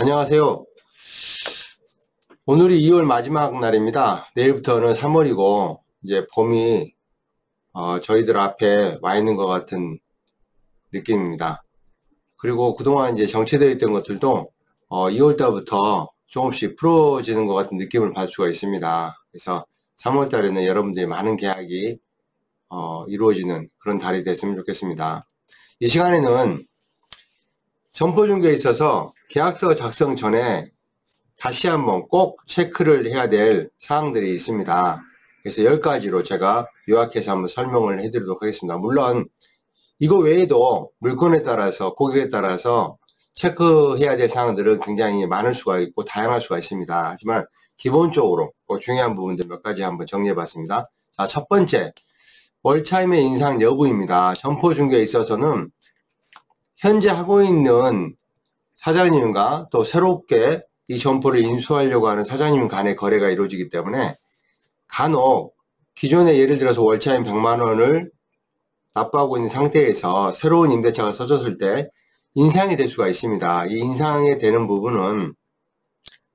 안녕하세요. 오늘이 2월 마지막 날입니다. 내일부터는 3월이고 이제 봄이 저희들 앞에 와 있는 것 같은 느낌입니다. 그리고 그동안 이제 정체되어 있던 것들도 2월 달부터 조금씩 풀어지는 것 같은 느낌을 받을 수가 있습니다. 그래서 3월 달에는 여러분들이 많은 계약이 이루어지는 그런 달이 됐으면 좋겠습니다. 이 시간에는 점포중개에 있어서 계약서 작성 전에 다시 한번 꼭 체크를 해야 될 사항들이 있습니다. 그래서 10가지로 제가 요약해서 한번 설명을 해드리도록 하겠습니다. 물론 이거 외에도 물건에 따라서 고객에 따라서 체크해야 될 사항들은 굉장히 많을 수가 있고 다양할 수가 있습니다. 하지만 기본적으로 중요한 부분들 몇 가지 한번 정리해 봤습니다. 자, 첫 번째, 월차임의 인상 여부입니다. 점포중개에 있어서는 현재 하고 있는 사장님과 또 새롭게 이 점포를 인수하려고 하는 사장님 간의 거래가 이루어지기 때문에 간혹 기존에 예를 들어서 월차임 100만 원을 납부하고 있는 상태에서 새로운 임대차가 써졌을 때 인상이 될 수가 있습니다. 이 인상이 되는 부분은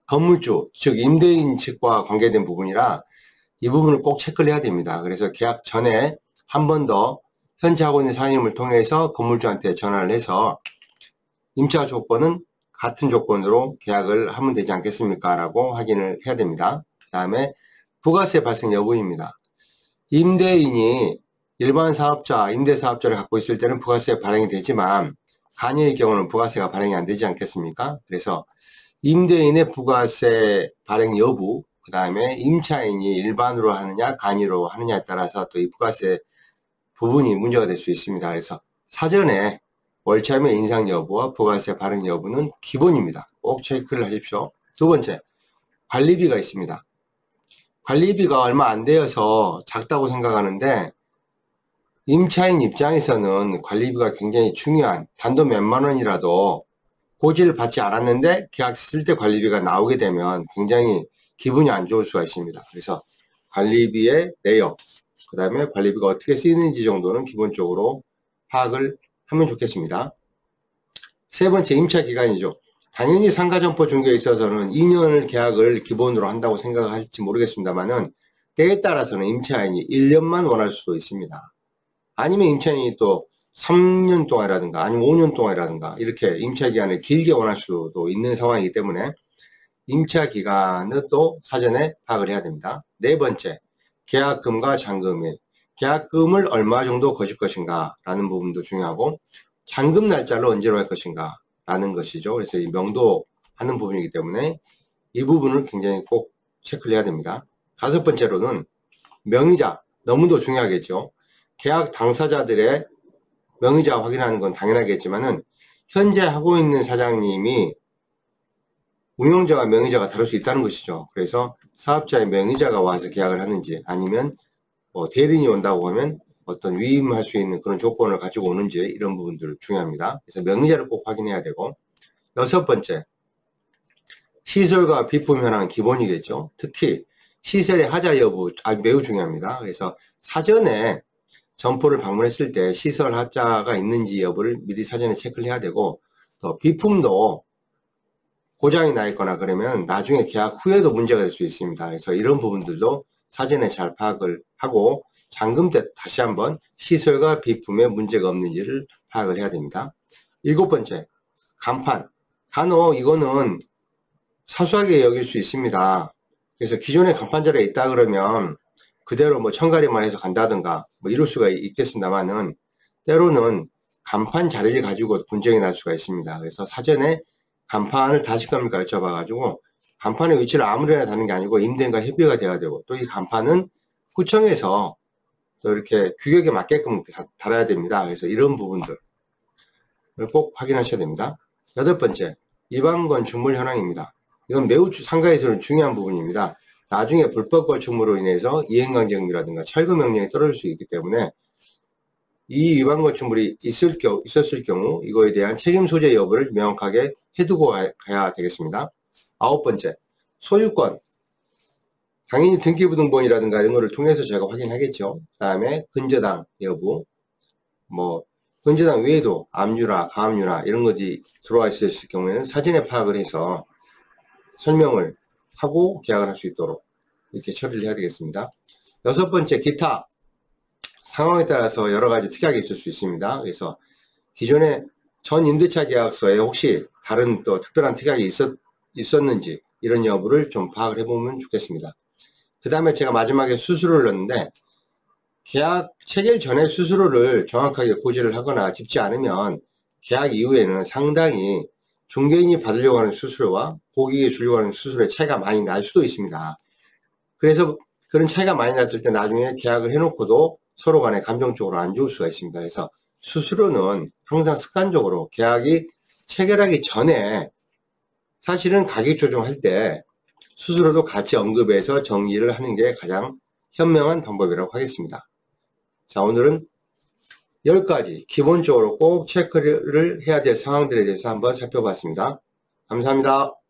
건물주, 즉 임대인 측과 관계된 부분이라 이 부분을 꼭 체크를 해야 됩니다. 그래서 계약 전에 한 번 더 현재 하고 있는 사장님을 통해서 건물주한테 전화를 해서 임차 조건은 같은 조건으로 계약을 하면 되지 않겠습니까? 라고 확인을 해야 됩니다. 그 다음에 부가세 발생 여부입니다. 임대인이 일반 사업자, 임대사업자를 갖고 있을 때는 부가세 발행이 되지만 간이의 경우는 부가세가 발행이 안 되지 않겠습니까? 그래서 임대인의 부가세 발행 여부, 그 다음에 임차인이 일반으로 하느냐 간이로 하느냐에 따라서 또 이 부가세 부분이 문제가 될 수 있습니다. 그래서 사전에 월차임의 인상 여부와 부가세 발행 여부는 기본입니다. 꼭 체크를 하십시오. 두 번째, 관리비가 있습니다. 관리비가 얼마 안 되어서 작다고 생각하는데 임차인 입장에서는 관리비가 굉장히 중요한, 단돈 몇만 원이라도 고지를 받지 않았는데 계약 쓸 때 관리비가 나오게 되면 굉장히 기분이 안 좋을 수가 있습니다. 그래서 관리비의 내역, 그 다음에 관리비가 어떻게 쓰이는지 정도는 기본적으로 파악을 하면 좋겠습니다. 세 번째, 임차 기간이죠. 당연히 상가점포 중개에 있어서는 2년을 계약을 기본으로 한다고 생각할지 모르겠습니다만은 때에 따라서는 임차인이 1년만 원할 수도 있습니다. 아니면 임차인이 또 3년 동안이라든가 아니면 5년 동안이라든가 이렇게 임차 기간을 길게 원할 수도 있는 상황이기 때문에 임차 기간은 또 사전에 파악을 해야 됩니다. 네 번째, 계약금과 잔금일. 계약금을 얼마 정도 거실 것인가 라는 부분도 중요하고 잔금 날짜를 언제로 할 것인가 라는 것이죠. 그래서 이 명도하는 부분이기 때문에 이 부분을 굉장히 꼭 체크를 해야 됩니다. 다섯 번째로는 명의자, 너무도 중요하겠죠. 계약 당사자들의 명의자 확인하는 건 당연하겠지만은 현재 하고 있는 사장님이 운영자와 명의자가 다를 수 있다는 것이죠. 그래서 사업자의 명의자가 와서 계약을 하는지 아니면 대리인이 온다고 하면 어떤 위임할 수 있는 그런 조건을 가지고 오는지 이런 부분들 중요합니다. 그래서 명의자를 꼭 확인해야 되고 여섯 번째, 시설과 비품 현황 기본이겠죠. 특히 시설의 하자 여부 매우 중요합니다. 그래서 사전에 점포를 방문했을 때 시설 하자가 있는지 여부를 미리 사전에 체크를 해야 되고 또 비품도 고장이 나 있거나 그러면 나중에 계약 후에도 문제가 될 수 있습니다. 그래서 이런 부분들도 사전에 잘 파악을 하고 잔금 때 다시 한번 시설과 비품에 문제가 없는지를 파악을 해야 됩니다. 일곱 번째, 간판. 간혹 이거는 사소하게 여길 수 있습니다. 그래서 기존에 간판 자리가 있다 그러면 그대로 뭐 천가리만 해서 간다든가 뭐 이럴 수가 있겠습니다만은 때로는 간판 자리를 가지고 분쟁이 날 수가 있습니다. 그래서 사전에 간판을 다실 겁니까 여쭤봐 가지고 간판의 위치를 아무데나 다는 게 아니고 임대인과 협의가 돼야 되고 또 이 간판은 구청에서 또 이렇게 규격에 맞게끔 달아야 됩니다. 그래서 이런 부분들을 꼭 확인하셔야 됩니다. 여덟 번째, 위반 건축물 현황입니다. 이건 매우 상가에서는 중요한 부분입니다. 나중에 불법 건축물로 인해서 이행강제금이라든가 철거명령이 떨어질 수 있기 때문에 이 위반 건축물이 있었을 경우 이거에 대한 책임 소재 여부를 명확하게 해두고 가야 되겠습니다. 아홉 번째, 소유권. 당연히 등기부등본이라든가 이런 거를 통해서 제가 확인하겠죠. 그 다음에 근저당 여부, 뭐 현재당 외에도 압류나 가압류나 이런 것이 들어와 있을 경우에는 사전에 파악을 해서 설명을 하고 계약을 할 수 있도록 이렇게 처리를 해야 되겠습니다. 여섯 번째, 기타. 상황에 따라서 여러 가지 특약이 있을 수 있습니다. 그래서 기존에 전 임대차 계약서에 혹시 다른 또 특별한 특약이 있었는지 이런 여부를 좀 파악을 해보면 좋겠습니다. 그 다음에 제가 마지막에 수수료를 넣었는데, 계약 체결 전에 수수료를 정확하게 고지를 하거나 짚지 않으면 계약 이후에는 상당히 중개인이 받으려고 하는 수수료와 고객이 주려고 하는 수수료의 차이가 많이 날 수도 있습니다. 그래서 그런 차이가 많이 났을 때 나중에 계약을 해놓고도 서로 간에 감정적으로 안 좋을 수가 있습니다. 그래서 수수료는 항상 습관적으로 계약이 체결하기 전에 사실은 가격 조정할 때 수수료도 같이 언급해서 정리를 하는 게 가장 현명한 방법이라고 하겠습니다. 자, 오늘은 10가지 기본적으로 꼭 체크를 해야 될 상황들에 대해서 한번 살펴봤습니다. 감사합니다.